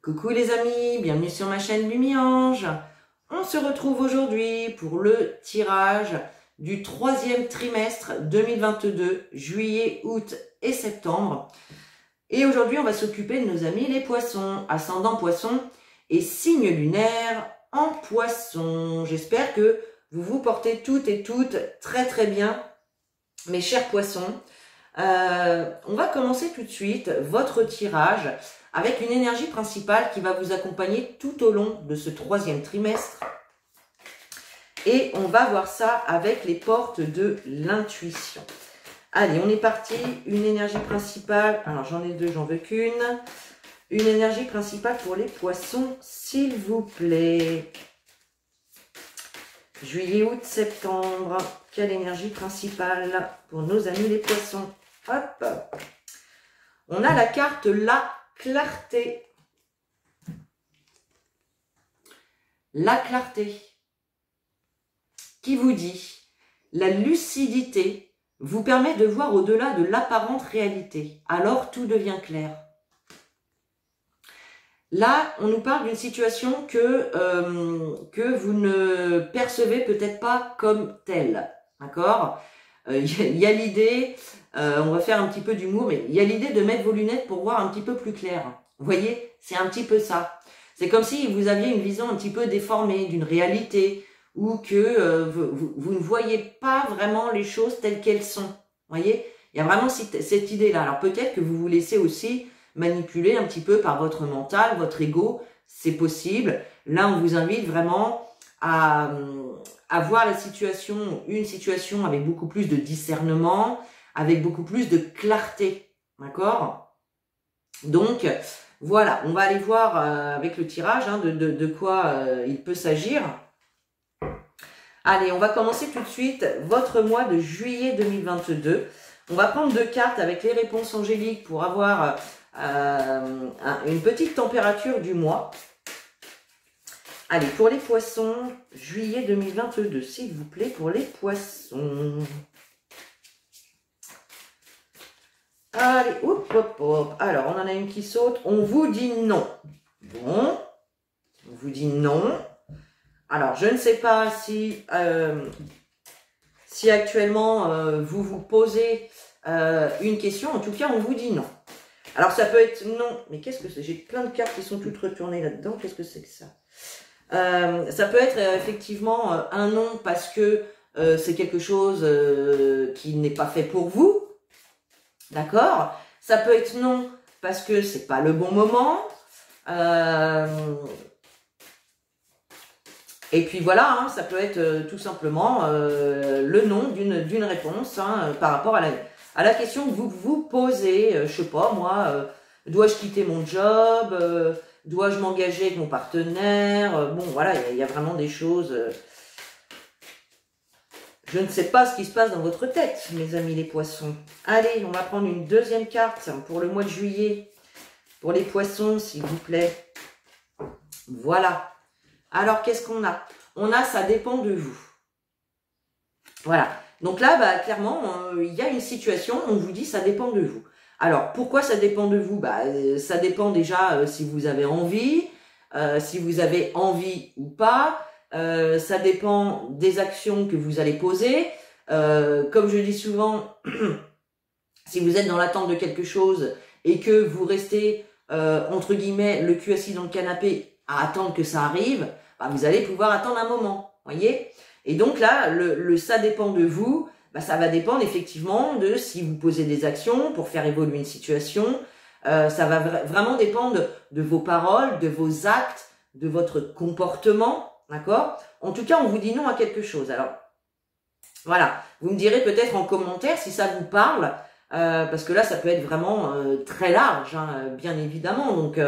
Coucou les amis, bienvenue sur ma chaîne Lumiange. On se retrouve aujourd'hui pour le tirage du troisième trimestre 2022, juillet, août et septembre. Et aujourd'hui, on va s'occuper de nos amis les poissons, ascendant poisson et signe lunaire en poisson. J'espère que vous vous portez toutes et toutes très bien, mes chers poissons. On va commencer tout de suite votre tirage avec une énergie principale qui va vous accompagner tout au long de ce troisième trimestre. Et on va voir ça avec les portes de l'intuition. Allez, on est parti. Une énergie principale. Alors, j'en ai deux, j'en veux qu'une. Une énergie principale pour les poissons, s'il vous plaît. Juillet, août, septembre. Quelle énergie principale pour nos amis les poissons? Hop. On a la carte la clarté. La clarté qui vous dit la lucidité vous permet de voir au-delà de l'apparente réalité. Alors tout devient clair. Là, on nous parle d'une situation que vous ne percevez peut-être pas comme telle. D'accord ? Il y a l'idée, on va faire un petit peu d'humour, mais il y a l'idée de mettre vos lunettes pour voir un petit peu plus clair. Vous voyez, c'est un petit peu ça. C'est comme si vous aviez une vision un petit peu déformée d'une réalité ou que vous ne voyez pas vraiment les choses telles qu'elles sont. Vous voyez, il y a vraiment cette idée-là. Alors peut-être que vous vous laissez aussi manipuler un petit peu par votre mental, votre ego, c'est possible. Là, on vous invite vraiment à voir la situation, une situation avec beaucoup plus de discernement, avec beaucoup plus de clarté, d'accord? Donc, voilà, on va aller voir avec le tirage de quoi il peut s'agir. Allez, on va commencer tout de suite votre mois de juillet 2022. On va prendre deux cartes avec les réponses angéliques pour avoir une petite température du mois. Allez, pour les poissons, juillet 2022, s'il vous plaît, pour les poissons. Allez, hop, hop, hop. Alors, on en a une qui saute. On vous dit non. Bon, on vous dit non. Alors, je ne sais pas si actuellement, vous vous posez une question. En tout cas, on vous dit non. Alors, ça peut être non. Mais qu'est-ce que c'est? J'ai plein de cartes qui sont toutes retournées là-dedans. Qu'est-ce que c'est que ça? Ça peut être effectivement un non parce que c'est quelque chose qui n'est pas fait pour vous. D'accord? Ça peut être non parce que c'est pas le bon moment. Et puis voilà, hein, ça peut être tout simplement le non d'une réponse par rapport à la question que vous vous posez. Je sais pas, moi, dois-je quitter mon job? Dois-je m'engager avec mon partenaire? Bon, voilà, il y a vraiment des choses. Je ne sais pas ce qui se passe dans votre tête, mes amis les poissons. Allez, on va prendre une deuxième carte pour le mois de juillet. Pour les poissons, s'il vous plaît. Voilà. Alors, qu'est-ce qu'on a? On a « ça dépend de vous ». Voilà. Donc là, bah, clairement, il y a une situation, on vous dit « ça dépend de vous ». Alors, pourquoi ça dépend de vous? Bah, ça dépend déjà si vous avez envie ou pas. Ça dépend des actions que vous allez poser. Comme je dis souvent, si vous êtes dans l'attente de quelque chose et que vous restez, entre guillemets, le cul assis dans le canapé à attendre que ça arrive, bah, vous allez pouvoir attendre un moment, voyez. Et donc là, le ça dépend de vous, bah, ça va dépendre effectivement de si vous posez des actions pour faire évoluer une situation. Ça va vraiment dépendre de vos paroles, de vos actes, de votre comportement, d'accord? En tout cas, on vous dit non à quelque chose. Alors, voilà, vous me direz peut-être en commentaire si ça vous parle, parce que là, ça peut être vraiment très large, hein, bien évidemment. Donc,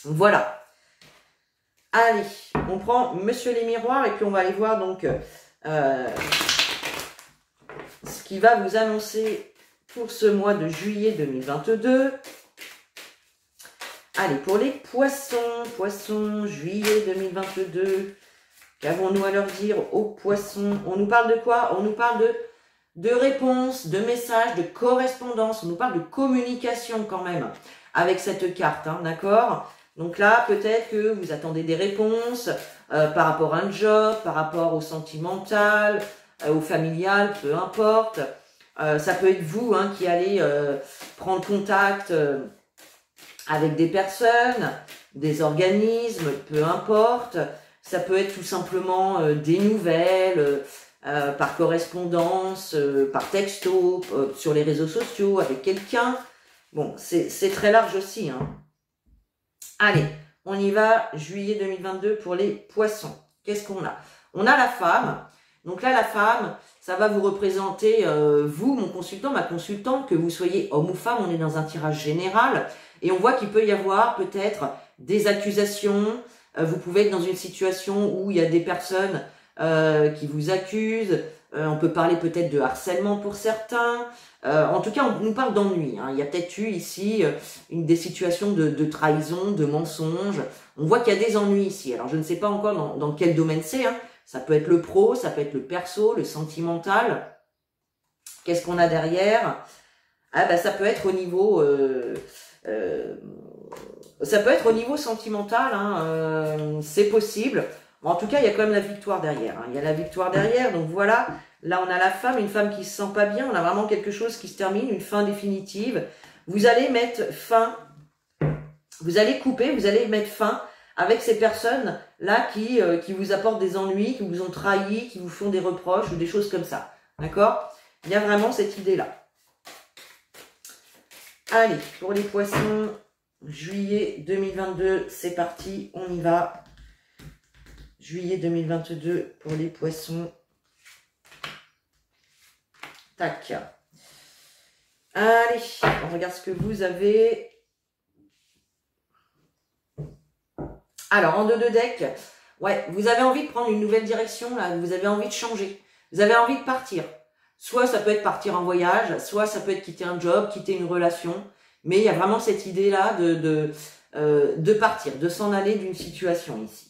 voilà. Allez, on prend Monsieur les Miroirs et puis on va aller voir donc ce qui va vous annoncer pour ce mois de juillet 2022. Allez, pour les poissons, juillet 2022, qu'avons-nous à leur dire aux poissons? On nous parle de quoi? On nous parle de réponses, de messages, de correspondance, on nous parle de communication quand même. avec cette carte, hein, d'accord? Donc là, peut-être que vous attendez des réponses par rapport à un job, par rapport au sentimental, au familial, peu importe. Ça peut être vous hein, qui allez prendre contact avec des personnes, des organismes, peu importe. Ça peut être tout simplement des nouvelles par correspondance, par texto, sur les réseaux sociaux, avec quelqu'un. Bon, c'est très large aussi. Hein. Allez, on y va, juillet 2022 pour les poissons. Qu'est-ce qu'on a? On a la femme. Donc là, la femme, ça va vous représenter, vous, mon consultant, ma consultante, que vous soyez homme ou femme, on est dans un tirage général. Et on voit qu'il peut y avoir peut-être des accusations. Vous pouvez être dans une situation où il y a des personnes qui vous accusent. On peut parler peut-être de harcèlement pour certains. En tout cas, on nous parle d'ennui. Hein. Il y a peut-être eu ici des situations de trahison, de mensonge. On voit qu'il y a des ennuis ici. Alors, je ne sais pas encore dans quel domaine c'est. Hein. Ça peut être le pro, ça peut être le perso, le sentimental. Qu'est-ce qu'on a derrière? Ah ben, ça peut être au niveau... ça peut être au niveau sentimental, hein, c'est possible. En tout cas, il y a quand même la victoire derrière. Hein. Il y a la victoire derrière, donc voilà. Là, on a la femme, une femme qui se sent pas bien. On a vraiment quelque chose qui se termine, une fin définitive. Vous allez mettre fin, vous allez couper, vous allez mettre fin avec ces personnes-là qui vous apportent des ennuis, qui vous ont trahi, qui vous font des reproches ou des choses comme ça. D'accord? Il y a vraiment cette idée-là. Allez, pour les poissons, juillet 2022, c'est parti, on y va. Juillet 2022 pour les poissons. Tac. Allez, on regarde ce que vous avez. Alors, en 2 deck, ouais, vous avez envie de prendre une nouvelle direction, là, vous avez envie de changer. Vous avez envie de partir. Soit ça peut être partir en voyage, soit ça peut être quitter un job, quitter une relation. Mais il y a vraiment cette idée-là de partir, de s'en aller d'une situation ici.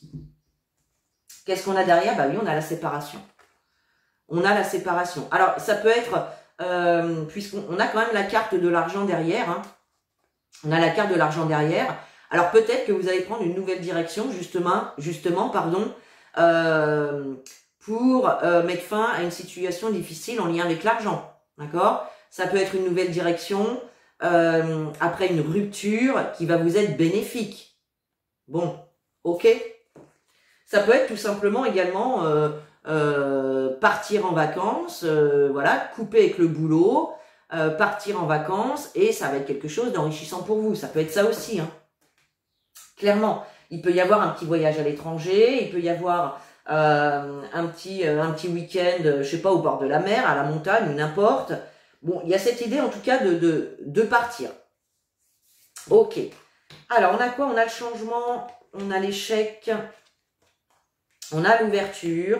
Qu'est-ce qu'on a derrière? Bah oui, on a la séparation. On a la séparation. Alors, ça peut être, puisqu'on a quand même la carte de l'argent derrière. Hein. On a la carte de l'argent derrière. Alors, peut-être que vous allez prendre une nouvelle direction, justement, pardon, pour mettre fin à une situation difficile en lien avec l'argent. D'accord? Ça peut être une nouvelle direction après une rupture qui va vous être bénéfique. Bon, ok. Ça peut être tout simplement également partir en vacances, voilà, couper avec le boulot, partir en vacances, et ça va être quelque chose d'enrichissant pour vous. Ça peut être ça aussi, hein. Clairement, il peut y avoir un petit voyage à l'étranger, il peut y avoir un petit week-end, je sais pas, au bord de la mer, à la montagne, ou n'importe. Bon, il y a cette idée en tout cas de partir. Ok. Alors, on a quoi? On a le changement, on a l'échec, on a l'ouverture,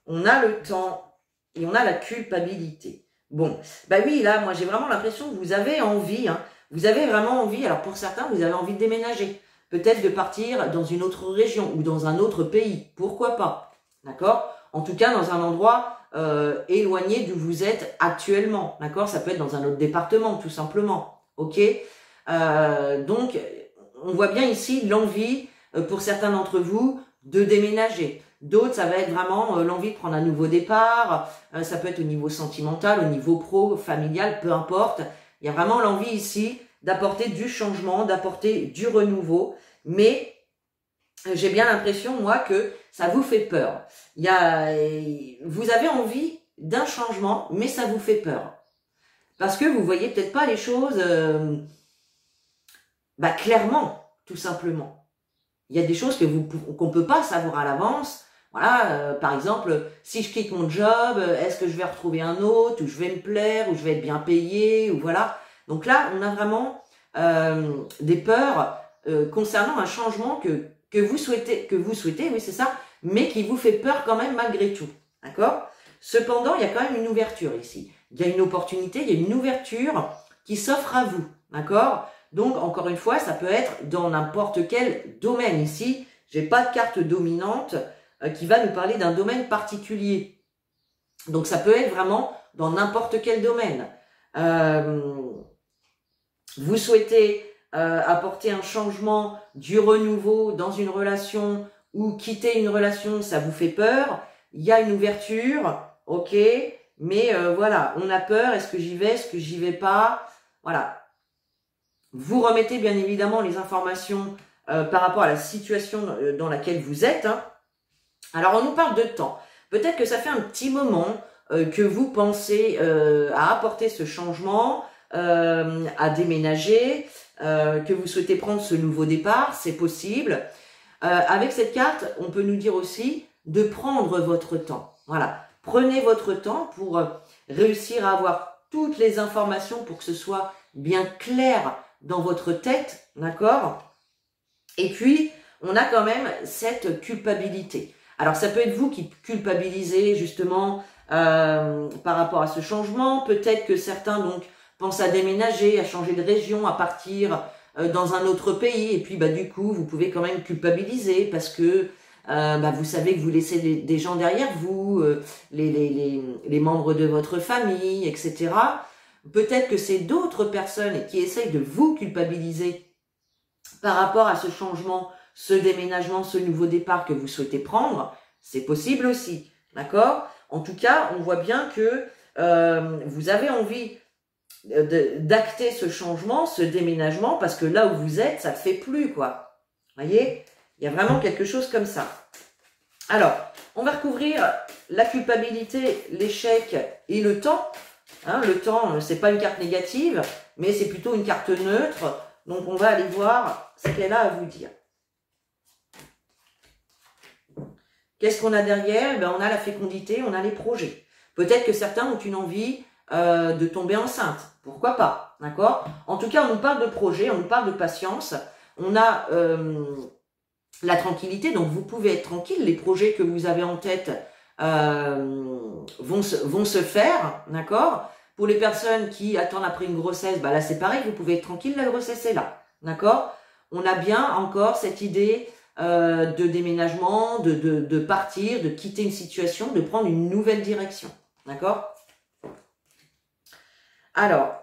on a le temps et on a la culpabilité. Bon, bah oui, là, moi j'ai vraiment l'impression que vous avez envie, hein, vous avez vraiment envie, alors pour certains, vous avez envie de déménager, peut-être de partir dans une autre région ou dans un autre pays, pourquoi pas, d'accord? En tout cas, dans un endroit éloigné d'où vous êtes actuellement, d'accord? Ça peut être dans un autre département, tout simplement, ok? Donc, on voit bien ici l'envie, pour certains d'entre vous, de déménager. D'autres, ça va être vraiment l'envie de prendre un nouveau départ. Ça peut être au niveau sentimental, au niveau pro, familial, peu importe. Il y a vraiment l'envie ici d'apporter du changement, d'apporter du renouveau. Mais j'ai bien l'impression, moi, que ça vous fait peur. Vous avez envie d'un changement, mais ça vous fait peur. Parce que vous voyez peut-être pas les choses clairement, tout simplement. Il y a des choses qu'on peut pas savoir à l'avance. Voilà, par exemple, si je quitte mon job, est-ce que je vais retrouver un autre, ou je vais me plaire, ou je vais être bien payé, ou voilà. Donc là, on a vraiment des peurs concernant un changement que vous souhaitez, oui c'est ça, mais qui vous fait peur quand même malgré tout. D'accord? Cependant, il y a quand même une ouverture ici. Il y a une opportunité, il y a une ouverture qui s'offre à vous. D'accord? Donc, encore une fois, ça peut être dans n'importe quel domaine. Ici, j'ai pas de carte dominante qui va nous parler d'un domaine particulier. Donc, ça peut être vraiment dans n'importe quel domaine. vous souhaitez apporter un changement, du renouveau dans une relation ou quitter une relation, ça vous fait peur, il y a une ouverture, ok, mais voilà, on a peur, est-ce que j'y vais, est-ce que j'y vais pas, voilà. Vous remettez bien évidemment les informations par rapport à la situation dans laquelle vous êtes. Hein. Alors on nous parle de temps, peut-être que ça fait un petit moment que vous pensez à apporter ce changement, à déménager, que vous souhaitez prendre ce nouveau départ, c'est possible. Avec cette carte, on peut nous dire aussi de prendre votre temps. Voilà, prenez votre temps pour réussir à avoir toutes les informations pour que ce soit bien clair dans votre tête, d'accord? Et puis, on a quand même cette culpabilité. Alors, ça peut être vous qui culpabilisez justement par rapport à ce changement. Peut-être que certains donc pensent à déménager, à changer de région, à partir dans un autre pays. Et puis, bah du coup, vous pouvez quand même culpabiliser parce que vous savez que vous laissez des gens derrière vous, les membres de votre famille, etc. Peut-être que c'est d'autres personnes qui essayent de vous culpabiliser par rapport à ce changement, ce déménagement, ce nouveau départ que vous souhaitez prendre. C'est possible aussi, d'accord? En tout cas, on voit bien que vous avez envie d'acter ce changement, ce déménagement, parce que là où vous êtes, ça ne fait plus, quoi. Voyez? Il y a vraiment quelque chose comme ça. Alors, on va recouvrir la culpabilité, l'échec et le temps. Hein, le temps, c'est pas une carte négative, mais c'est plutôt une carte neutre. Donc, on va aller voir ce qu'elle a à vous dire. Qu'est-ce qu'on a derrière? On a la fécondité, on a les projets. Peut-être que certains ont une envie de tomber enceinte. Pourquoi pas? D'accord? En tout cas, on nous parle de projet, on nous parle de patience. On a la tranquillité, donc vous pouvez être tranquille. Les projets que vous avez en tête vont se faire, d'accord? Pour les personnes qui attendent après une grossesse, là c'est pareil, vous pouvez être tranquille, la grossesse est là, d'accord? On a bien encore cette idée de déménagement, de partir, de quitter une situation, de prendre une nouvelle direction, d'accord? Alors,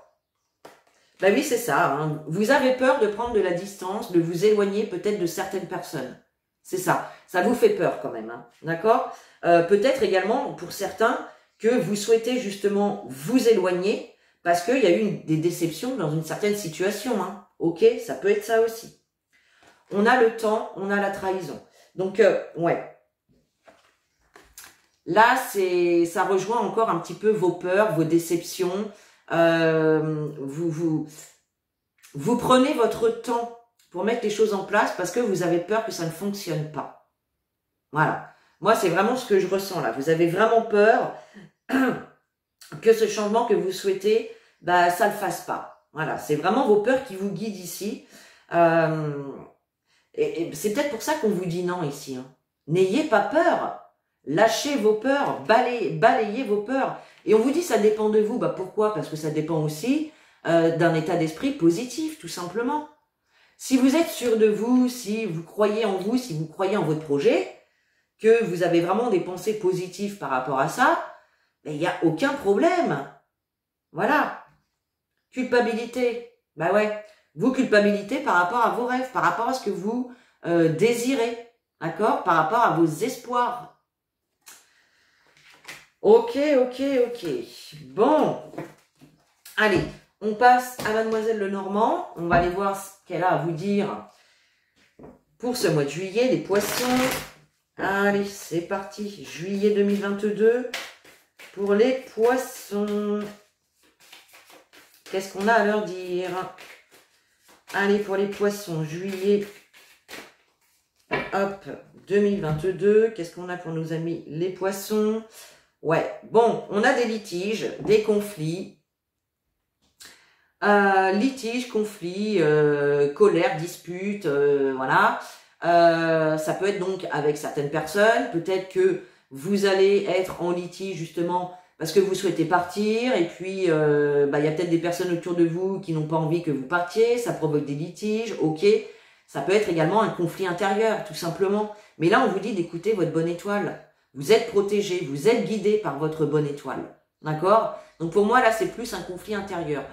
oui, c'est ça. Hein. Vous avez peur de prendre de la distance, de vous éloigner peut-être de certaines personnes. C'est ça. Ça vous fait peur quand même. Hein. D'accord? Peut-être également pour certains que vous souhaitez justement vous éloigner parce qu'il y a eu des déceptions dans une certaine situation. Hein. Ok? Ça peut être ça aussi. On a le temps, on a la trahison. Donc, ouais. Là, ça rejoint encore un petit peu vos peurs, vos déceptions. Vous prenez votre temps pour mettre les choses en place parce que vous avez peur que ça ne fonctionne pas. Voilà. Moi, c'est vraiment ce que je ressens là. Vous avez vraiment peur que ce changement que vous souhaitez, ça ne le fasse pas. Voilà. C'est vraiment vos peurs qui vous guident ici. Et c'est peut-être pour ça qu'on vous dit non ici. Hein. N'ayez pas peur. Lâchez vos peurs. Balayez vos peurs. Et on vous dit ça dépend de vous. Pourquoi? Parce que ça dépend aussi d'un état d'esprit positif, tout simplement. Si vous êtes sûr de vous, si vous croyez en vous, si vous croyez en votre projet, que vous avez vraiment des pensées positives par rapport à ça, il n'y a aucun problème. Voilà. Culpabilité. Ouais. Vous culpabilité par rapport à vos rêves, par rapport à ce que vous désirez. D'accord? Par rapport à vos espoirs. Ok. Bon. Allez, on passe à Mademoiselle Lenormand. On va aller voir ce qu'elle a à vous dire pour ce mois de juillet, les poissons. Allez, c'est parti. Juillet 2022 pour les poissons. Qu'est-ce qu'on a à leur dire? Allez, pour les poissons, juillet, hop, 2022. Qu'est-ce qu'on a pour nos amis les poissons? Ouais, bon, on a des litiges, des conflits. Litiges, conflits, colère, disputes, voilà. Ça peut être donc avec certaines personnes. Peut-être que vous allez être en litige justement parce que vous souhaitez partir et puis il y a peut-être des personnes autour de vous qui n'ont pas envie que vous partiez, ça provoque des litiges, ok. Ça peut être également un conflit intérieur, tout simplement. Mais là, on vous dit d'écouter votre bonne étoile. Vous êtes protégé, vous êtes guidé par votre bonne étoile. D'accord? Donc pour moi, là, c'est plus un conflit intérieur.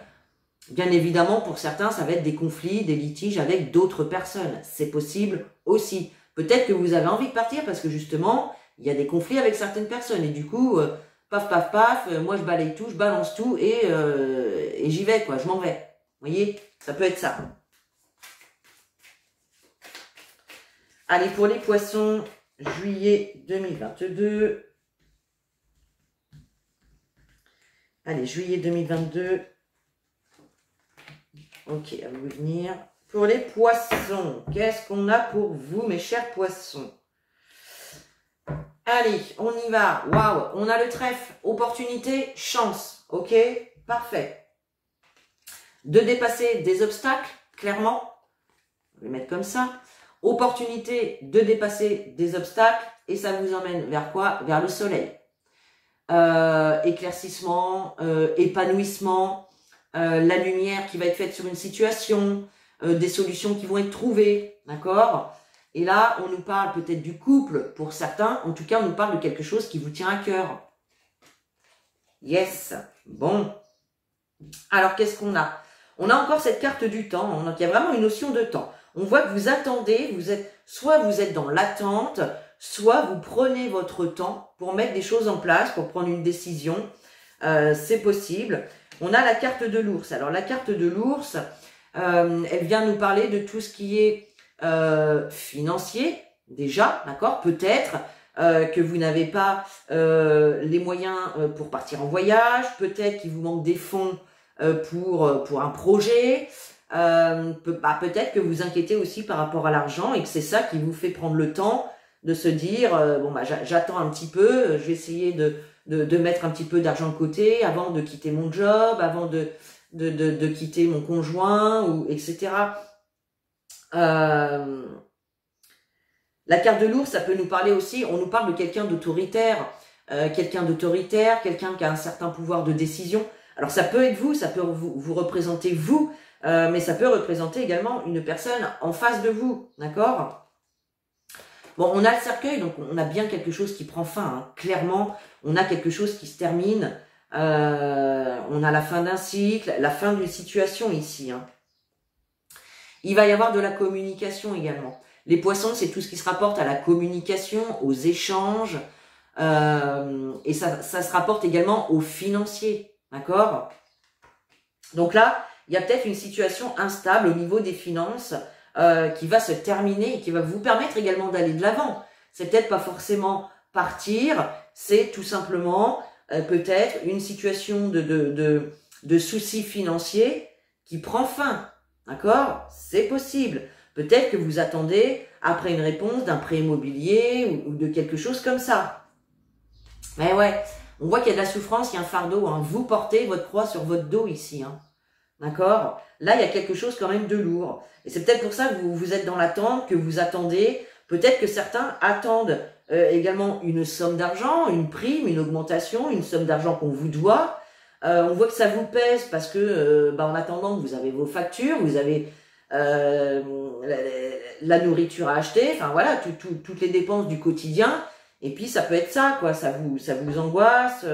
Bien évidemment, pour certains, ça va être des conflits, des litiges avec d'autres personnes. C'est possible aussi. Peut-être que vous avez envie de partir parce que justement, il y a des conflits avec certaines personnes. Et du coup, paf, paf, paf, moi je balaye tout, je balance tout et j'y vais, quoi, je m'en vais. Vous voyez, ça peut être ça. Allez, pour les poissons, juillet 2022. Allez, juillet 2022. Ok, à vous venir. Pour les poissons, qu'est-ce qu'on a pour vous, mes chers poissons? Allez, on y va. Waouh, on a le trèfle. Opportunité, chance. Ok, parfait. De dépasser des obstacles, clairement. Je vais mettre comme ça. Opportunité de dépasser des obstacles. Et ça vous emmène vers quoi? Vers le soleil. Éclaircissement, épanouissement. La lumière qui va être faite sur une situation, des solutions qui vont être trouvées, d'accord? Et là, on nous parle peut-être du couple, pour certains, en tout cas, on nous parle de quelque chose qui vous tient à cœur. Yes, bon. Alors, qu'est-ce qu'on a? On a encore cette carte du temps, donc il y a vraiment une notion de temps. On voit que vous attendez, soit vous êtes dans l'attente, soit vous prenez votre temps pour mettre des choses en place, pour prendre une décision, c'est possible. On a la carte de l'ours. Alors, la carte de l'ours, elle vient nous parler de tout ce qui est financier, déjà, d'accord? Peut-être que vous n'avez pas les moyens pour partir en voyage, peut-être qu'il vous manque des fonds pour un projet, peut-être que vous inquiétez aussi par rapport à l'argent et que c'est ça qui vous fait prendre le temps de se dire, bon, bah, j'attends un petit peu, je vais essayer de mettre un petit peu d'argent de côté avant de quitter mon job, avant de quitter mon conjoint, ou etc. La carte de l'ours, ça peut nous parler aussi, on nous parle de quelqu'un d'autoritaire, quelqu'un qui a un certain pouvoir de décision. Alors ça peut être vous, ça peut vous représenter vous, mais ça peut représenter également une personne en face de vous, d'accord? Bon, on a le cercueil, donc on a bien quelque chose qui prend fin, hein. Clairement, on a quelque chose qui se termine, on a la fin d'un cycle, la fin d'une situation ici, hein. Il va y avoir de la communication également. Les poissons, c'est tout ce qui se rapporte à la communication, aux échanges, et ça se rapporte également aux financiers, d'accord? Donc là, il y a peut-être une situation instable au niveau des finances qui va se terminer et qui va vous permettre également d'aller de l'avant. C'est peut-être pas forcément partir, c'est tout simplement peut-être une situation de soucis financiers qui prend fin. D'accord? C'est possible. Peut-être que vous attendez après une réponse d'un prêt immobilier ou de quelque chose comme ça. Mais ouais, on voit qu'il y a de la souffrance, il y a un fardeau, hein. Vous portez votre croix sur votre dos ici, hein. D'accord? Là, il y a quelque chose quand même de lourd. Et c'est peut-être pour ça que vous êtes dans l'attente, que vous attendez. Peut-être que certains attendent également une somme d'argent, une prime, une augmentation, une somme d'argent qu'on vous doit. On voit que ça vous pèse parce que, en attendant, vous avez vos factures, vous avez la nourriture à acheter, enfin voilà, toutes les dépenses du quotidien. Et puis, ça peut être ça, quoi. Ça vous angoisse.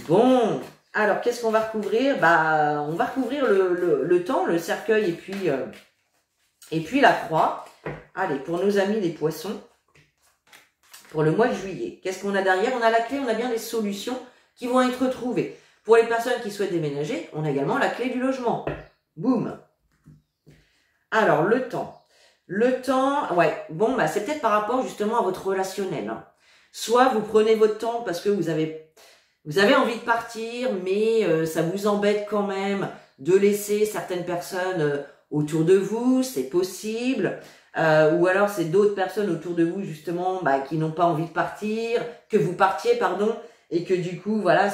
Bon... Alors, qu'est-ce qu'on va recouvrir? On va recouvrir le temps, le cercueil et puis la croix. Allez, pour nos amis les poissons, pour le mois de juillet, qu'est-ce qu'on a derrière? On a la clé, on a bien des solutions qui vont être trouvées. Pour les personnes qui souhaitent déménager, on a également la clé du logement. Boum. Alors, le temps. Le temps, ouais, bon, c'est peut-être par rapport justement à votre relationnel, hein. Soit vous prenez votre temps parce que vous avez envie de partir, mais ça vous embête quand même de laisser certaines personnes autour de vous, c'est possible. Ou alors c'est d'autres personnes autour de vous justement qui n'ont pas envie de partir, que vous partiez, pardon, et que du coup, voilà,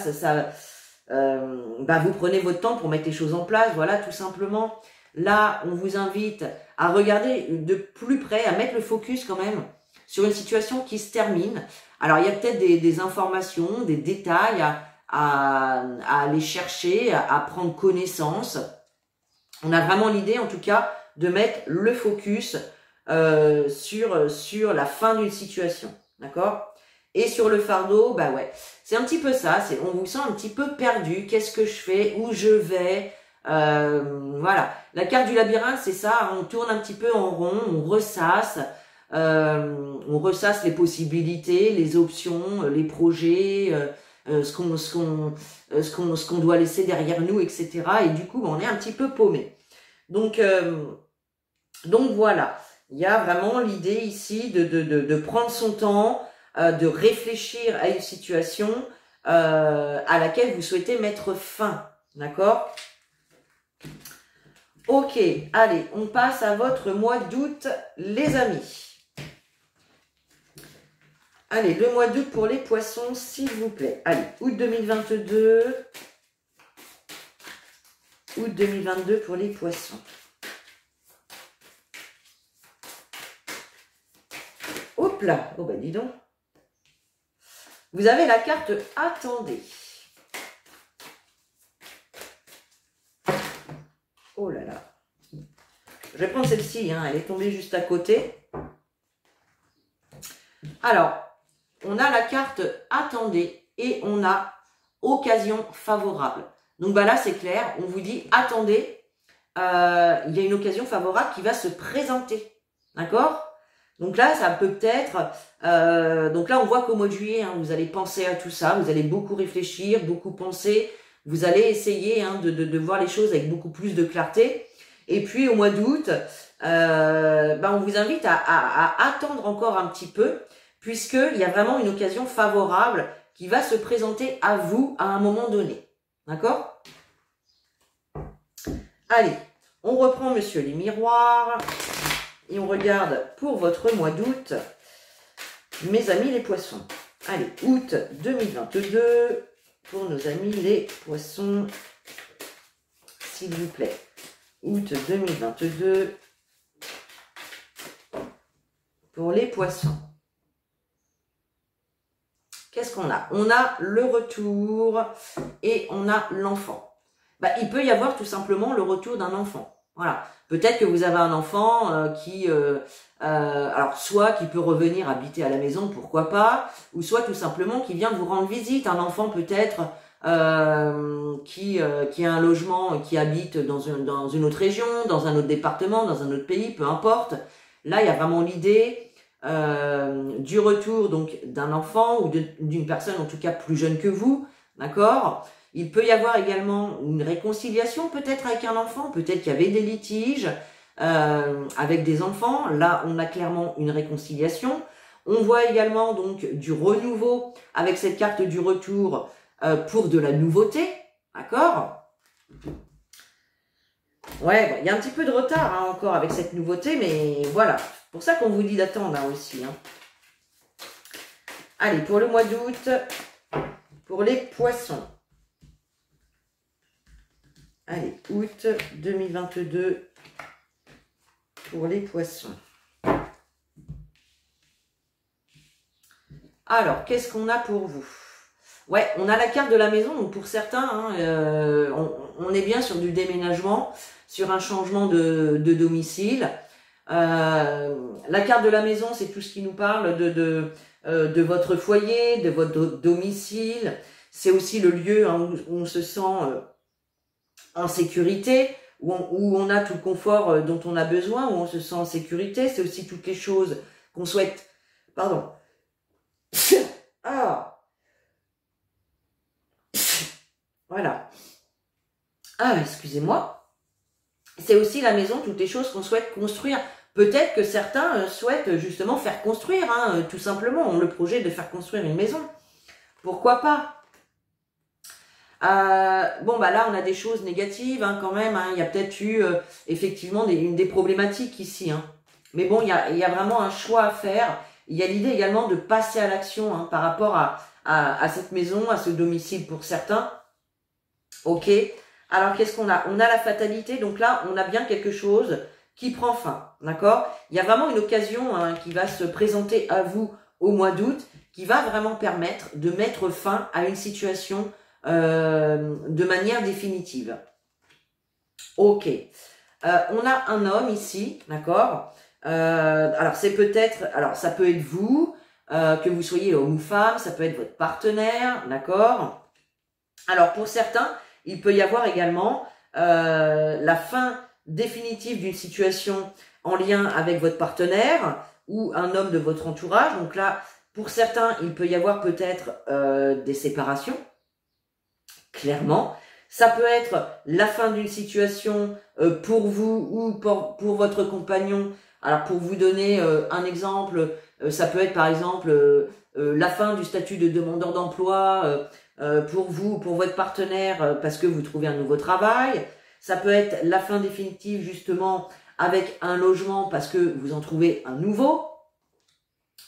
vous prenez votre temps pour mettre les choses en place, voilà, tout simplement. Là, on vous invite à regarder de plus près, à mettre le focus quand même sur une situation qui se termine. Alors, il y a peut-être des informations, des détails à aller chercher, à prendre connaissance. On a vraiment l'idée, en tout cas, de mettre le focus sur la fin d'une situation. D'accord? Et sur le fardeau, bah ouais, c'est un petit peu ça, on vous sent un petit peu perdu, qu'est-ce que je fais, où je vais, voilà. La carte du labyrinthe, c'est ça, on tourne un petit peu en rond, on ressasse les possibilités, les options, les projets, ce qu'on doit laisser derrière nous, etc. Et du coup, on est un petit peu paumé. Donc voilà, il y a vraiment l'idée ici de prendre son temps, de réfléchir à une situation à laquelle vous souhaitez mettre fin, d'accord? Ok, allez, on passe à votre mois d'août, les amis. Allez, le mois d'août pour les poissons, s'il vous plaît. Allez, août 2022. Août 2022 pour les poissons. Hop là, oh bah dis donc. Vous avez la carte « Attendez ». Oh là là. Je vais prendre celle-ci, hein, elle est tombée juste à côté. Alors, on a la carte « Attendez » et on a « Occasion favorable ». Donc bah là, c'est clair, on vous dit « Attendez », il y a une occasion favorable qui va se présenter. D'accord ? Donc là, ça peut être... donc là, on voit qu'au mois de juillet, hein, vous allez penser à tout ça, vous allez beaucoup réfléchir, beaucoup penser, vous allez essayer hein, de voir les choses avec beaucoup plus de clarté. Et puis au mois d'août, on vous invite à attendre encore un petit peu, puisqu'il y a vraiment une occasion favorable qui va se présenter à vous à un moment donné. D'accord ? Allez, on reprend Monsieur les miroirs. Et on regarde pour votre mois d'août, mes amis les poissons. Allez, août 2022, pour nos amis les poissons, s'il vous plaît. Août 2022, pour les poissons. Qu'est-ce qu'on a? On a le retour et on a l'enfant. Bah, il peut y avoir tout simplement le retour d'un enfant. Voilà. Peut-être que vous avez un enfant alors soit qui peut revenir habiter à la maison, pourquoi pas, ou soit tout simplement qui vient vous rendre visite. Un enfant peut-être qui a un logement, qui habite dans une autre région, dans un autre département, dans un autre pays, peu importe. Là, il y a vraiment l'idée du retour donc d'un enfant ou d'une personne en tout cas plus jeune que vous, d'accord ? Il peut y avoir également une réconciliation peut-être avec un enfant, peut-être qu'il y avait des litiges avec des enfants. Là, on a clairement une réconciliation. On voit également donc du renouveau avec cette carte du retour pour de la nouveauté, d'accord? Ouais, il y a un petit peu de retard hein, encore avec cette nouveauté, mais voilà. C'est pour ça qu'on vous dit d'attendre là aussi. Hein. Allez, pour le mois d'août, pour les poissons. Allez, août 2022 pour les poissons. Alors, qu'est-ce qu'on a pour vous? Ouais, on a la carte de la maison. Donc pour certains, hein, on est bien sur du déménagement, sur un changement de domicile. La carte de la maison, c'est tout ce qui nous parle de votre foyer, de votre domicile. C'est aussi le lieu hein, où on se sent... en sécurité, où on a tout le confort dont on a besoin, où on se sent en sécurité. C'est aussi toutes les choses qu'on souhaite. Pardon. Ah. Voilà. Ah, excusez-moi. C'est aussi la maison, toutes les choses qu'on souhaite construire. Peut-être que certains souhaitent justement faire construire, hein, tout simplement, ont le projet de faire construire une maison. Pourquoi pas? Bon bah là on a des choses négatives hein, quand même, hein. Il y a peut-être eu effectivement des problématiques ici, hein. Mais bon il y a vraiment un choix à faire. Il y a l'idée également de passer à l'action hein, par rapport à cette maison, à ce domicile pour certains. Ok, alors qu'est-ce qu'on a? On a la fatalité, donc là on a bien quelque chose qui prend fin, d'accord? Il y a vraiment une occasion hein, qui va se présenter à vous au mois d'août, qui va vraiment permettre de mettre fin à une situation de manière définitive. Ok. On a un homme ici, d'accord. Alors c'est peut-être, alors ça peut être vous, que vous soyez homme ou femme, ça peut être votre partenaire, d'accord? Alors pour certains, il peut y avoir également la fin définitive d'une situation en lien avec votre partenaire ou un homme de votre entourage. Donc là, pour certains, il peut y avoir peut-être des séparations, clairement. Ça peut être la fin d'une situation pour vous ou pour votre compagnon. Alors pour vous donner un exemple, ça peut être par exemple la fin du statut de demandeur d'emploi pour vous ou pour votre partenaire parce que vous trouvez un nouveau travail. Ça peut être la fin définitive justement avec un logement parce que vous en trouvez un nouveau.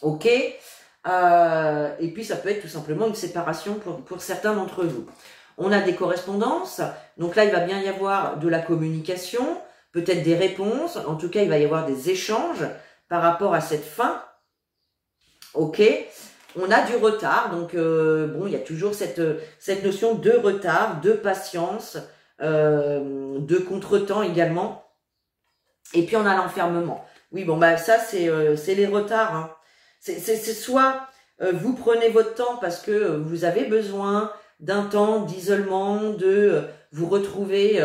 Ok. Et puis ça peut être tout simplement une séparation pour certains d'entre vous. On a des correspondances, donc là il va bien y avoir de la communication, peut-être des réponses, en tout cas il va y avoir des échanges par rapport à cette fin. Ok. On a du retard, donc bon, il y a toujours cette notion de retard, de patience, de contretemps également. Et puis on a l'enfermement. Oui, bon bah ça c'est les retards. Hein. C'est soit vous prenez votre temps parce que vous avez besoin d'un temps d'isolement, de vous retrouver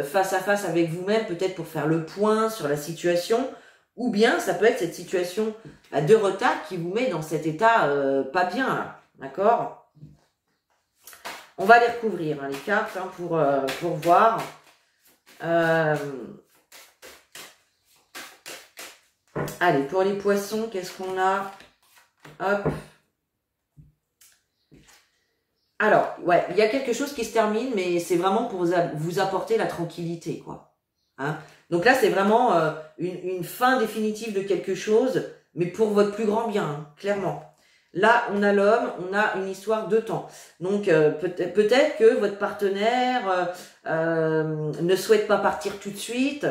face à face avec vous-même, peut-être pour faire le point sur la situation, ou bien ça peut être cette situation de retard qui vous met dans cet état pas bien, là, d'accord? On va les recouvrir, hein, les cartes, hein, pour voir. Allez, pour les poissons, qu'est-ce qu'on a? Hop. Alors, ouais, il y a quelque chose qui se termine, mais c'est vraiment pour vous apporter la tranquillité, quoi. Hein? Donc là, c'est vraiment une fin définitive de quelque chose, mais pour votre plus grand bien, hein, clairement. Là, on a l'homme, on a une histoire de temps. Donc, peut-être que votre partenaire ne souhaite pas partir tout de suite.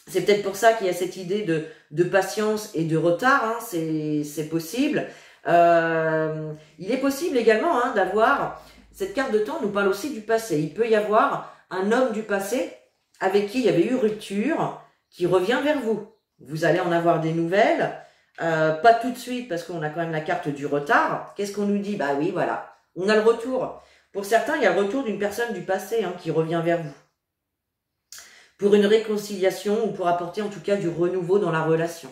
C'est peut-être pour ça qu'il y a cette idée de patience et de retard, hein, c'est possible. Il est possible également hein, d'avoir, cette carte de temps nous parle aussi du passé. Il peut y avoir un homme du passé avec qui il y avait eu rupture, qui revient vers vous. Vous allez en avoir des nouvelles, pas tout de suite parce qu'on a quand même la carte du retard. Qu'est-ce qu'on nous dit? Bah oui, voilà, on a le retour. Pour certains, il y a le retour d'une personne du passé hein, qui revient vers vous. Pour une réconciliation ou pour apporter en tout cas du renouveau dans la relation.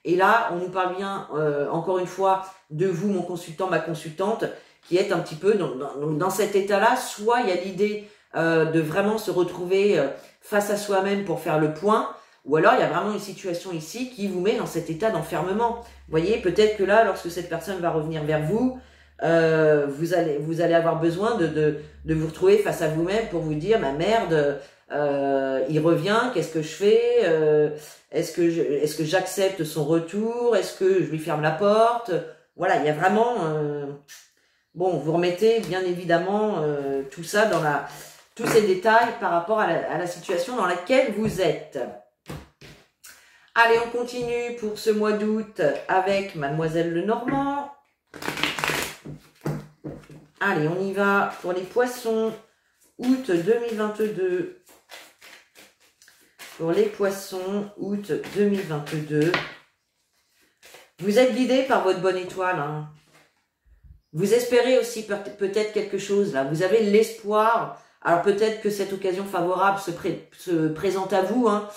Et là, on nous parle bien, encore une fois, de vous, mon consultant, ma consultante, qui est un petit peu dans cet état-là. Soit il y a l'idée de vraiment se retrouver face à soi-même pour faire le point, ou alors il y a vraiment une situation ici qui vous met dans cet état d'enfermement. Vous voyez, peut-être que là, lorsque cette personne va revenir vers vous, vous allez avoir besoin de vous retrouver face à vous-même pour vous dire, ma merde, il revient, qu'est-ce que je fais? Est-ce que j'accepte son retour? Est-ce que je lui ferme la porte? Voilà, il y a vraiment bon, vous remettez bien évidemment tout ça dans tous ces détails par rapport à la situation dans laquelle vous êtes. Allez, on continue pour ce mois d'août avec Mademoiselle Lenormand. Allez, on y va pour les poissons, août 2022. Pour les poissons, août 2022. Vous êtes guidé par votre bonne étoile. Hein. Vous espérez aussi peut-être quelque chose là. Vous avez l'espoir. Alors peut-être que cette occasion favorable se présente à vous. Hein.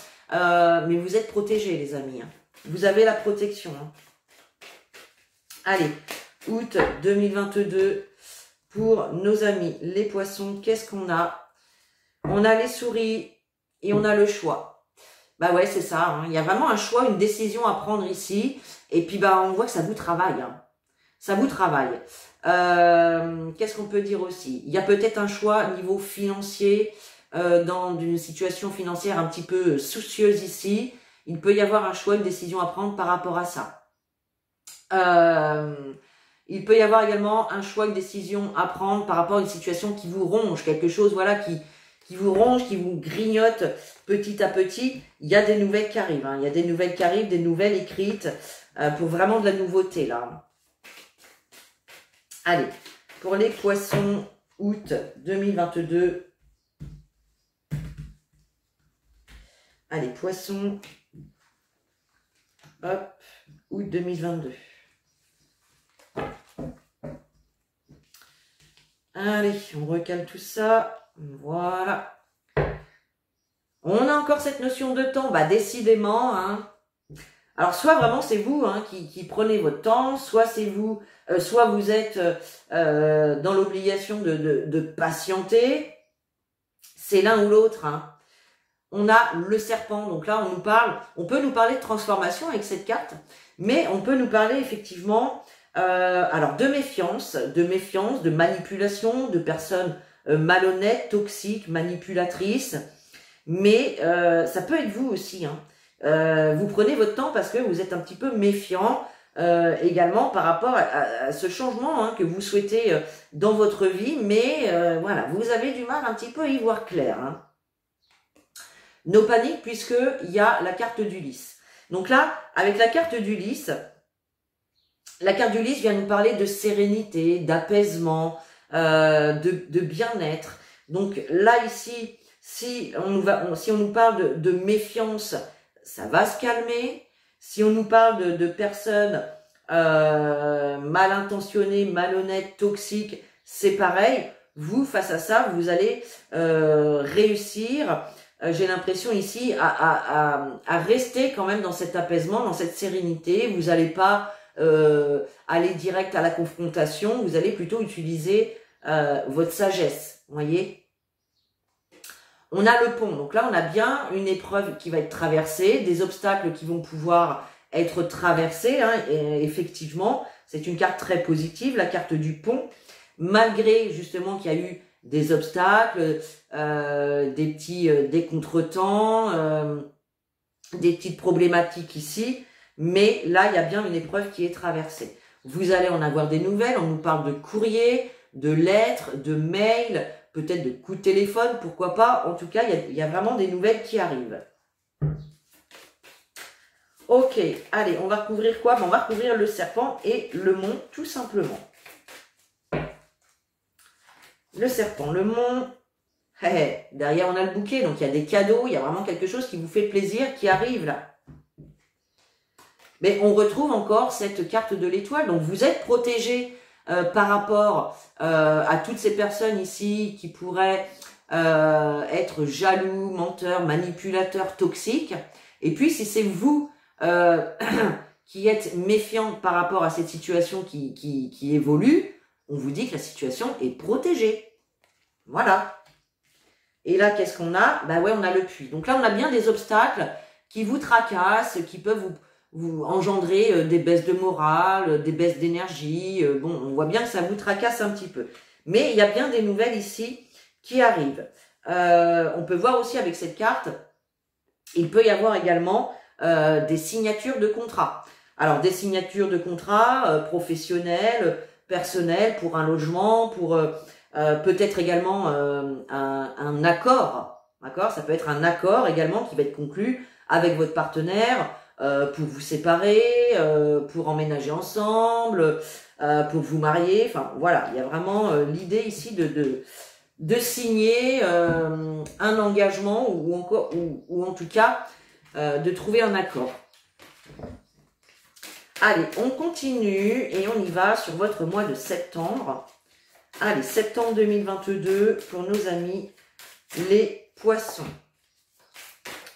Mais vous êtes protégés les amis. Hein. Vous avez la protection. Hein. Allez, août 2022. Pour nos amis les poissons, qu'est-ce qu'on a? On a les souris et on a le choix. Bah ouais, c'est ça. Hein. Il y a vraiment un choix, une décision à prendre ici. Et puis bah on voit que ça vous travaille. Hein. Ça vous travaille. Qu'est-ce qu'on peut dire aussi? Il y a peut-être un choix au niveau financier, dans une situation financière un petit peu soucieuse ici. Il peut y avoir un choix, une décision à prendre par rapport à ça. Il peut y avoir également un choix, une décision à prendre par rapport à une situation qui vous ronge, quelque chose voilà qui vous ronge, qui vous grignote petit à petit. Il y a des nouvelles qui arrivent. Hein. Il y a des nouvelles qui arrivent, des nouvelles écrites pour vraiment de la nouveauté là. Allez, pour les poissons, août 2022. Allez, poissons. Hop, août 2022. Allez, on recale tout ça. Voilà. On a encore cette notion de temps. Bah, décidément, hein. Alors, soit vraiment c'est vous hein, qui prenez votre temps, soit c'est vous, soit vous êtes dans l'obligation de patienter. C'est l'un ou l'autre. Hein. On a le serpent. Donc là, on peut nous parler de transformation avec cette carte, mais on peut nous parler effectivement alors de méfiance, de manipulation, de personnes malhonnêtes, toxiques, manipulatrices. Mais ça peut être vous aussi. Hein. Vous prenez votre temps parce que vous êtes un petit peu méfiant également par rapport à ce changement hein, que vous souhaitez dans votre vie. Mais voilà, vous avez du mal un petit peu à y voir clair. Hein. No panique puisqu'il y a la carte d'Ulysse. Donc là, avec la carte d'Ulysse vient nous parler de sérénité, d'apaisement, de bien-être. Donc là, ici, si on nous parle de méfiance, ça va se calmer. Si on nous parle de personnes mal intentionnées, malhonnêtes, toxiques, c'est pareil. Vous, face à ça, vous allez réussir, j'ai l'impression ici, à rester quand même dans cet apaisement, dans cette sérénité. Vous n'allez pas aller direct à la confrontation, vous allez plutôt utiliser votre sagesse, vous voyez. On a le pont, donc là on a bien une épreuve qui va être traversée, des obstacles qui vont pouvoir être traversés, hein, et effectivement, c'est une carte très positive, la carte du pont, malgré justement qu'il y a eu des obstacles, des contretemps, des petites problématiques ici, mais là il y a bien une épreuve qui est traversée. Vous allez en avoir des nouvelles, on nous parle de courrier, de lettres, de mails, peut-être de coups de téléphone, pourquoi pas. En tout cas, il y a vraiment des nouvelles qui arrivent. Ok, allez, on va recouvrir quoi? On va recouvrir le serpent et le mont, tout simplement. Le serpent, le mont. Derrière, on a le bouquet, donc il y a des cadeaux, il y a vraiment quelque chose qui vous fait plaisir, qui arrive là. Mais on retrouve encore cette carte de l'étoile, donc vous êtes protégé par rapport à toutes ces personnes ici qui pourraient être jaloux, menteurs, manipulateurs, toxiques. Et puis si c'est vous qui êtes méfiant par rapport à cette situation qui évolue, on vous dit que la situation est protégée. Voilà. Et là, qu'est-ce qu'on a? Bah ouais, on a le puits. Donc là, on a bien des obstacles qui vous tracassent, qui peuvent vous engendrer des baisses de morale, des baisses d'énergie. Bon, on voit bien que ça vous tracasse un petit peu. Mais il y a bien des nouvelles ici qui arrivent. On peut voir aussi avec cette carte, il peut y avoir également des signatures de contrats. Alors, des signatures de contrats professionnels, personnels, pour un logement, pour peut-être également un accord. D'accord? Ça peut être un accord également qui va être conclu avec votre partenaire, pour vous séparer, pour emménager ensemble, pour vous marier. Enfin, voilà, il y a vraiment l'idée ici de signer un engagement ou en tout cas de trouver un accord. Allez, on continue et on y va sur votre mois de septembre. Allez, septembre 2022 pour nos amis les poissons.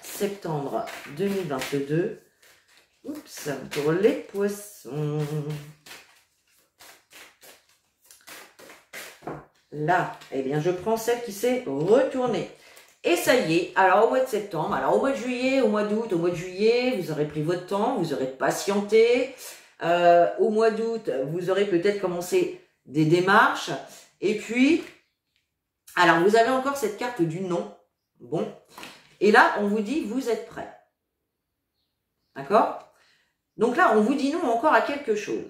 Septembre 2022. Oups, pour les poissons. Là, eh bien, je prends celle qui s'est retournée. Et ça y est, alors au mois de septembre, alors au mois de juillet, au mois d'août, au mois de juillet, vous aurez pris votre temps, vous aurez patienté. Au mois d'août, vous aurez peut-être commencé des démarches. Et puis, alors vous avez encore cette carte du non. Bon. Et là, on vous dit, vous êtes prêt. D'accord? Donc là, on vous dit non encore à quelque chose.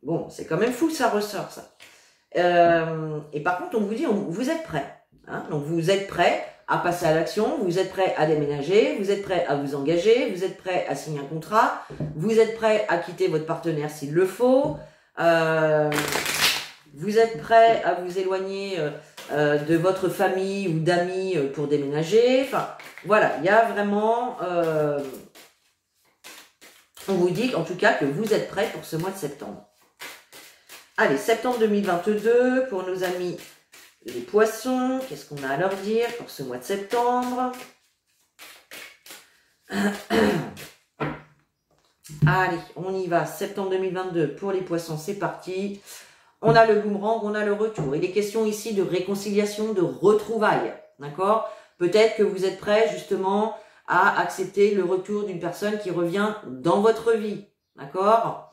Bon, c'est quand même fou que ça ressort, ça. Et par contre, on vous dit, vous êtes prêt. Hein? Donc, vous êtes prêt à passer à l'action, vous êtes prêt à déménager, vous êtes prêt à vous engager, vous êtes prêt à signer un contrat, vous êtes prêt à quitter votre partenaire s'il le faut, vous êtes prêt à vous éloigner de votre famille ou d'amis pour déménager. Enfin, voilà, il y a vraiment... on vous dit en tout cas que vous êtes prêt pour ce mois de septembre. Allez, septembre 2022 pour nos amis les poissons. Qu'est-ce qu'on a à leur dire pour ce mois de septembre? Allez, on y va. Septembre 2022 pour les poissons, c'est parti. On a le boomerang, on a le retour. Il est question ici de réconciliation, de retrouvailles. D'accord? Peut-être que vous êtes prêts justement à accepter le retour d'une personne qui revient dans votre vie. D'accord?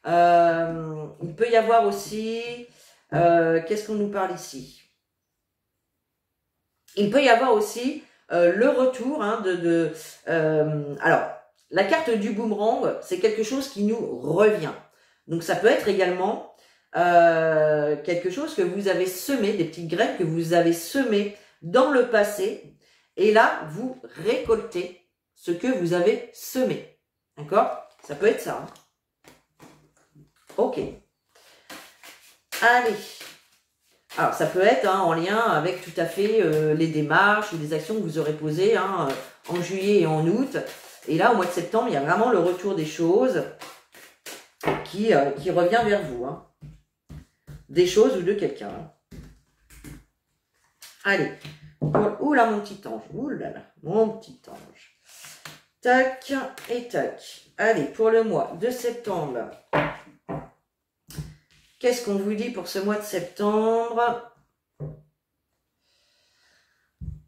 Il peut y avoir aussi... qu'est-ce qu'on nous parle ici? Il peut y avoir aussi le retour hein, alors, la carte du boomerang, c'est quelque chose qui nous revient. Donc, ça peut être également quelque chose que vous avez semé, des petites graines que vous avez semées dans le passé. Et là, vous récoltez ce que vous avez semé. D'accord? Ça peut être ça. Hein. Ok. Allez. Alors, ça peut être hein, en lien avec tout à fait les démarches ou des actions que vous aurez posées hein, en juillet et en août. Et là, au mois de septembre, il y a vraiment le retour des choses qui revient vers vous. Hein. Des choses ou de quelqu'un. Hein. Allez. Oula, mon petit ange. Oulala, mon petit ange. Tac et tac. Allez, pour le mois de septembre. Qu'est-ce qu'on vous dit pour ce mois de septembre?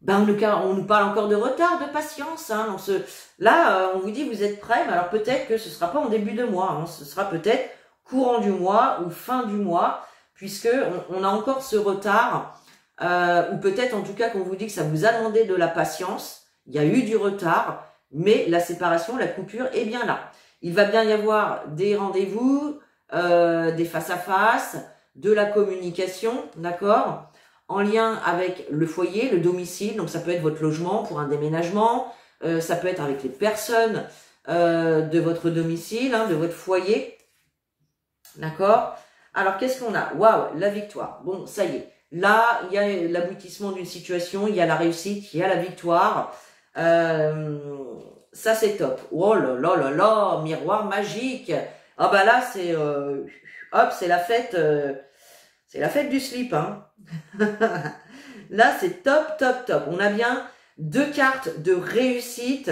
Ben, on nous parle encore de retard, de patience. Hein. Là, on vous dit vous êtes prêts, mais alors peut-être que ce ne sera pas en début de mois. Hein. Ce sera peut-être courant du mois ou fin du mois, puisque on a encore ce retard. Ou peut-être en tout cas qu'on vous dit que ça vous a demandé de la patience. Il y a eu du retard, mais la séparation, la coupure est bien là. Il va bien y avoir des rendez-vous, des face-à-face, de la communication, d'accord, en lien avec le foyer, le domicile, donc ça peut être votre logement pour un déménagement, ça peut être avec les personnes de votre domicile, hein, de votre foyer, d'accord. Alors qu'est-ce qu'on a? Waouh, la victoire. Bon, ça y est. Là, il y a l'aboutissement d'une situation, il y a la réussite, il y a la victoire. Ça, c'est top. Oh là là là là, miroir magique. Ah bah là, c'est hop, c'est la fête du slip. Hein. Là, c'est top, top, top. On a bien 2 cartes de réussite,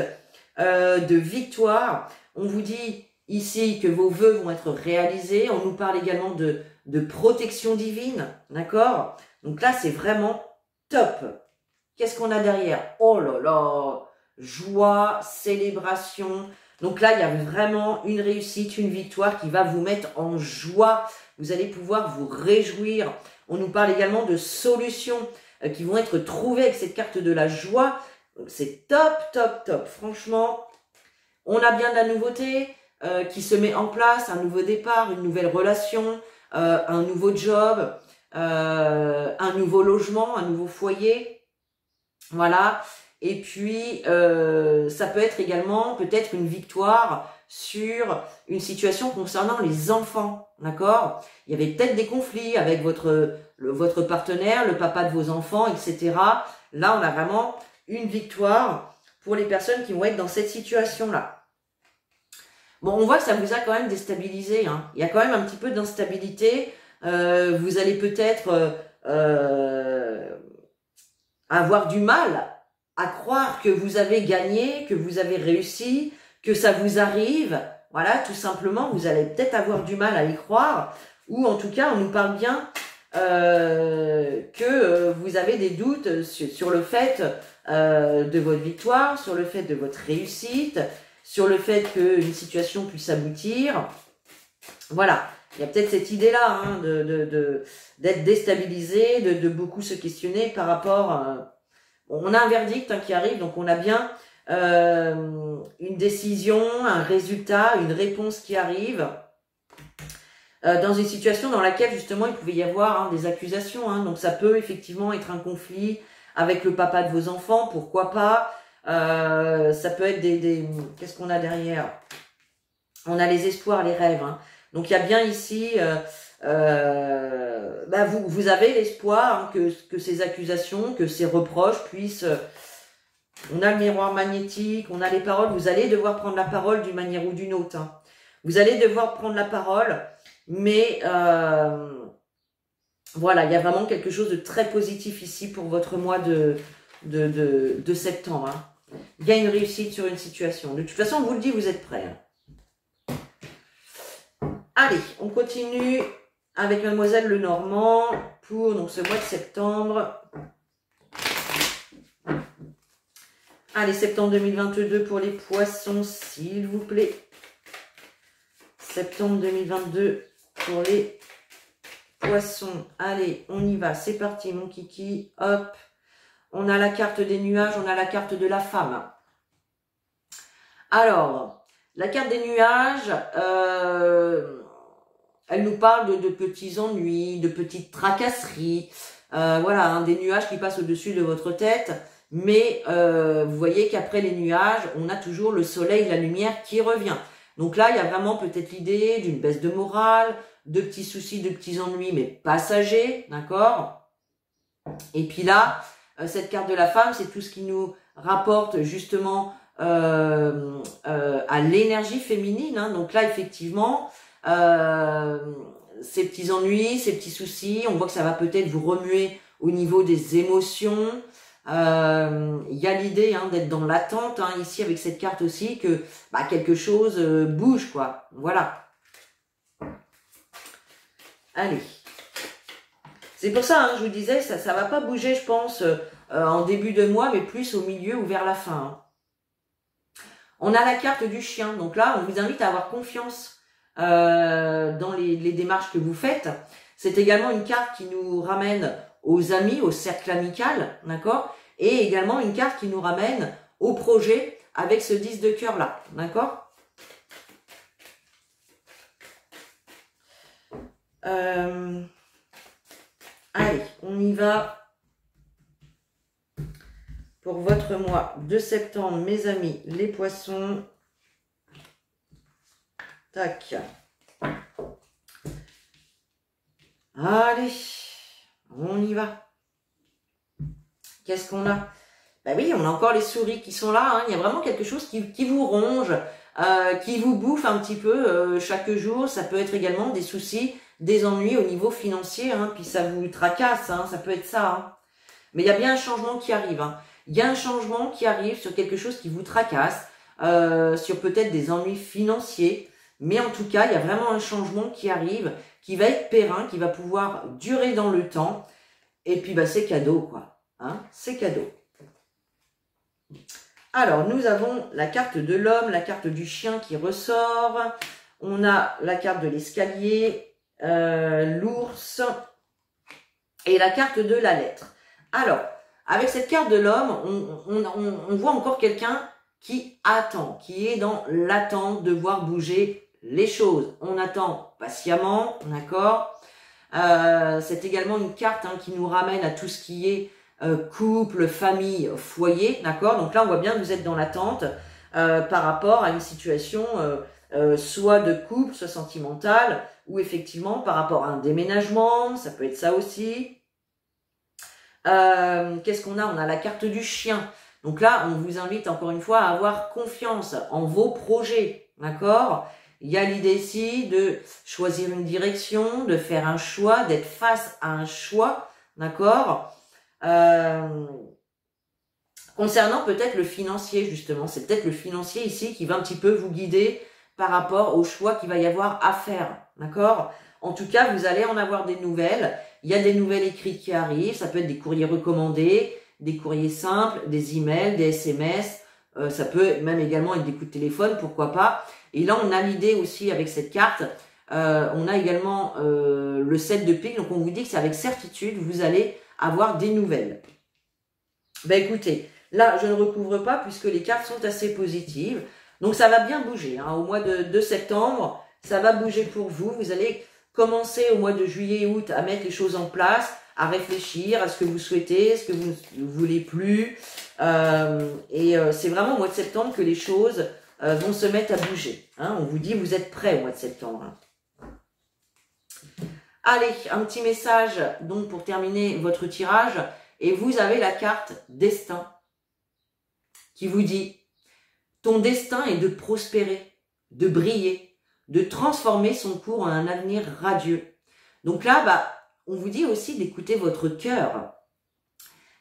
de victoire. On vous dit ici que vos vœux vont être réalisés. On nous parle également de protection divine, d'accord? Donc là, c'est vraiment top. Qu'est-ce qu'on a derrière? Oh là là, joie, célébration. Donc là, il y a vraiment une réussite, une victoire qui va vous mettre en joie. Vous allez pouvoir vous réjouir. On nous parle également de solutions qui vont être trouvées avec cette carte de la joie. Donc c'est top, top, top. Franchement, on a bien de la nouveauté qui se met en place, un nouveau départ, une nouvelle relation, un nouveau job, un nouveau logement, un nouveau foyer. Voilà. Et puis, ça peut être également peut-être une victoire sur une situation concernant les enfants, d'accord? Il y avait peut-être des conflits avec votre partenaire, le papa de vos enfants, etc. Là, on a vraiment une victoire pour les personnes qui vont être dans cette situation-là. Bon, on voit que ça vous a quand même déstabilisé. Hein. Il y a quand même un petit peu d'instabilité. Vous allez peut-être avoir du mal à croire que vous avez gagné, que vous avez réussi, que ça vous arrive. Voilà, tout simplement, vous allez peut-être avoir du mal à y croire. Ou en tout cas, on nous parle bien que vous avez des doutes sur le fait de votre victoire, sur le fait de votre réussite, sur le fait qu'une situation puisse aboutir. Voilà, il y a peut-être cette idée-là hein, d'être déstabilisé, de beaucoup se questionner par rapport... on a un verdict hein, qui arrive, donc on a bien une décision, un résultat, une réponse qui arrive dans une situation dans laquelle justement il pouvait y avoir hein, des accusations. Hein, donc ça peut effectivement être un conflit avec le papa de vos enfants, pourquoi pas. Ça peut être qu'est-ce qu'on a derrière? On a les espoirs, les rêves. Hein. Donc il y a bien ici, vous avez l'espoir hein, que ces accusations, que ces reproches puissent... on a le miroir magnétique, on a les paroles. Vous allez devoir prendre la parole d'une manière ou d'une autre. Hein. Vous allez devoir prendre la parole Mais voilà, il y a vraiment quelque chose de très positif ici pour votre mois de septembre. Hein. Il y a une réussite sur une situation. De toute façon, on vous le dit, vous êtes prêts. Hein. Allez, on continue avec Mademoiselle Lenormand pour donc, ce mois de septembre. Allez, septembre 2022 pour les poissons, s'il vous plaît. Septembre 2022 pour les poissons. Allez, on y va. C'est parti, mon kiki. Hop. On a la carte des nuages, on a la carte de la femme. Alors, la carte des nuages, elle nous parle de petits ennuis, de petites tracasseries. Voilà, hein, des nuages qui passent au-dessus de votre tête. Mais vous voyez qu'après les nuages, on a toujours le soleil, la lumière qui revient. Donc là, il y a vraiment peut-être l'idée d'une baisse de morale, de petits soucis, de petits ennuis, mais passagers, d'accord? Et puis là, cette carte de la femme, c'est tout ce qui nous rapporte justement à l'énergie féminine. Hein. Donc là, effectivement, ces petits ennuis, ces petits soucis, on voit que ça va peut-être vous remuer au niveau des émotions. Il y a l'idée hein, d'être dans l'attente hein, ici avec cette carte aussi que bah, quelque chose bouge quoi. Voilà. Allez. C'est pour ça, hein, je vous disais, ça va pas bouger, je pense, en début de mois, mais plus au milieu ou vers la fin. Hein. On a la carte du chien. Donc là, on vous invite à avoir confiance dans les démarches que vous faites. C'est également une carte qui nous ramène aux amis, au cercle amical, d'accord? Et également une carte qui nous ramène au projet avec ce 10 de cœur là, d'accord? Allez, on y va pour votre mois de septembre, mes amis, les poissons. Tac. Allez, on y va. Qu'est-ce qu'on a? Ben oui, on a encore les souris qui sont là. Hein. Il y a vraiment quelque chose qui vous ronge, qui vous bouffe un petit peu chaque jour. Ça peut être également des soucis, des ennuis au niveau financier. Hein. Puis ça vous tracasse, hein. Ça peut être ça. Hein. Mais il y a bien un changement qui arrive. Hein. Il y a un changement qui arrive sur quelque chose qui vous tracasse, sur peut-être des ennuis financiers. Mais en tout cas, il y a vraiment un changement qui arrive, qui va être périn, qui va pouvoir durer dans le temps. Et puis, bah, c'est cadeau, quoi. Hein, c'est cadeau. Alors, nous avons la carte de l'homme, la carte du chien qui ressort. On a la carte de l'escalier, l'ours et la carte de la lettre. Alors, avec cette carte de l'homme, on voit encore quelqu'un qui attend, qui est dans l'attente de voir bouger les choses. On attend patiemment, d'accord? C'est également une carte hein, qui nous ramène à tout ce qui est couple, famille, foyer, d'accord? Donc là, on voit bien que vous êtes dans l'attente par rapport à une situation soit de couple, soit sentimentale, ou effectivement par rapport à un déménagement, ça peut être ça aussi. Qu'est-ce qu'on a? On a la carte du chien. Donc là, on vous invite encore une fois à avoir confiance en vos projets, d'accord? Il y a l'idée ici de choisir une direction, de faire un choix, d'être face à un choix, d'accord? Concernant peut-être le financier, justement, c'est peut-être le financier ici qui va un petit peu vous guider par rapport au choix qu'il va y avoir à faire, d'accord? En tout cas, vous allez en avoir des nouvelles. Il y a des nouvelles écrites qui arrivent, ça peut être des courriers recommandés, des courriers simples, des emails, des SMS, ça peut même également être des coups de téléphone, pourquoi pas. Et là, on a l'idée aussi avec cette carte, on a également le 7 de pique, donc on vous dit que c'est avec certitude, vous allez avoir des nouvelles. Ben écoutez, là, je ne recouvre pas puisque les cartes sont assez positives. Donc, ça va bien bouger. Hein. Au mois de septembre, ça va bouger pour vous. Vous allez commencer au mois de juillet et août à mettre les choses en place, à réfléchir à ce que vous souhaitez, ce que vous ne voulez plus. C'est vraiment au mois de septembre que les choses vont se mettre à bouger. Hein. On vous dit, vous êtes prêts au mois de septembre. Hein. Allez, un petit message donc pour terminer votre tirage. Et vous avez la carte destin qui vous dit « Ton destin est de prospérer, de briller, de transformer son cours en un avenir radieux. Donc là, on vous dit aussi d'écouter votre cœur,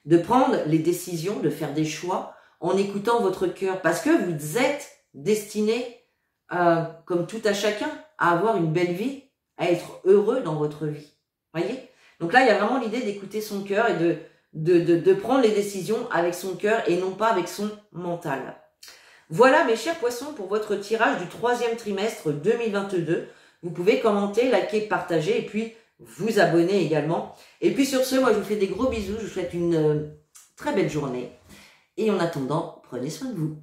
de prendre les décisions, de faire des choix en écoutant votre cœur, parce que vous êtes destiné, comme tout à chacun, à avoir une belle vie, à être heureux dans votre vie. Voyez? Donc là, il y a vraiment l'idée d'écouter son cœur et de prendre les décisions avec son cœur et non pas avec son mental. Voilà mes chers poissons pour votre tirage du 3e trimestre 2022. Vous pouvez commenter, liker, partager et puis vous abonner également. Et puis sur ce, moi je vous fais des gros bisous, je vous souhaite une très belle journée. Et en attendant, prenez soin de vous.